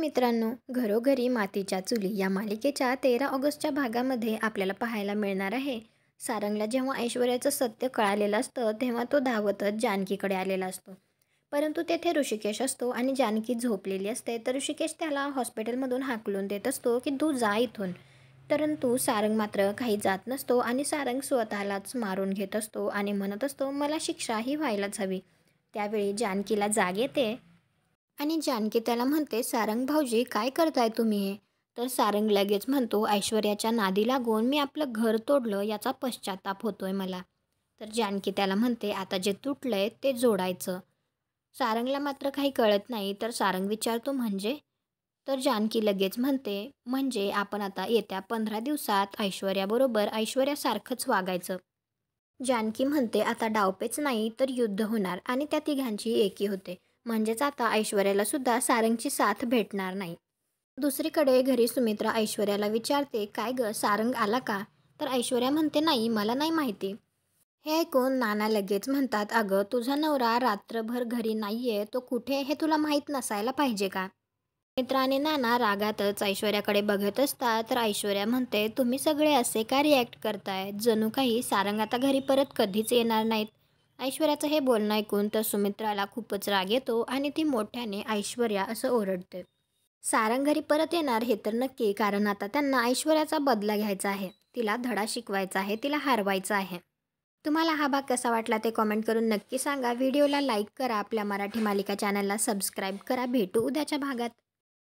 मित्रांनो, घरोघरी मातीच्या चुली या मालिकेच्या 13 ऑगस्टच्या भागामध्ये आपल्याला पाहायला मिळणार आहे. सारंगला जेव्हा ऐश्वर्याचं सत्य कळालेलं असतं तेव्हा तो धावतच जानकीकडे आलेला असतो. परंतु तेथे ऋषिकेश असतो आणि जानकी झोपलेली असते. तर ऋषिकेश त्याला हॉस्पिटलमधून हाकलून देत असतो की तू जा इथून. परंतु सारंग मात्र काही जात नसतो आणि सारंग स्वतःलाच मारून घेत असतो आणि म्हणत असतो मला शिक्षा ही व्हायलाच हवी. त्यावेळी जानकीला जाग येते आणि जानकी त्याला म्हणते सारंग भाऊजी काय करताय तुम्ही हे. तर सारंग लगेच म्हणतो ऐश्वर्याच्या नादी लागून मी आपलं घर तोडलं याचा पश्चाताप होतोय मला. तर जानकी त्याला म्हणते आता जे तुटलंय ते जोडायचं. सारंगला मात्र काही कळत नाही. तर सारंग विचारतो म्हणजे. तर जानकी लगेच म्हणते म्हणजे आपण आता येत्या 15 दिवसात ऐश्वर्याबरोबर ऐश्वर्यासारखंच वागायचं. जानकी म्हणते आता डावपेच नाही तर युद्ध होणार आणि त्या तिघांची एकी होते. म्हणजेच आता ऐश्वर्याला सुद्धा सारंगची साथ भेटणार नाही. दुसरीकडे घरी सुमित्रा ऐश्वर्याला विचारते काय ग सारंग आला का. तर ऐश्वर्या म्हणते नाही मला नाही माहिती. हे ऐकून नाना लगेच म्हणतात अगं तुझा नवरा रात्रभर घरी नाहीये तो कुठे हे तुला माहीत नसायला पाहिजे का. सुमित्रा आणि नाना रागातच ऐश्वर्याकडे बघत असतात. तर ऐश्वर्या म्हणते तुम्ही सगळे असे का रिॲक्ट करताय जणू काही सारंग आता घरी परत कधीच येणार नाहीत. ऐश्वर्याचं हे बोलणं ऐकून तर सुमित्राला खूपच राग येतो आणि ती मोठ्याने ऐश्वर्या असं ओरडते. सारंग घरी परत येणार हे तर नक्की कारण आता त्यांना ऐश्वर्याचा बदला घ्यायचा आहे. तिला धडा शिकवायचा आहे तिला हरवायचं आहे. तुम्हाला हा भाग कसा वाटला ते कॉमेंट करून नक्की सांगा. व्हिडिओला लाईक करा. आपल्या मराठी मालिका चॅनलला सबस्क्राईब करा. भेटू उद्याच्या भागात.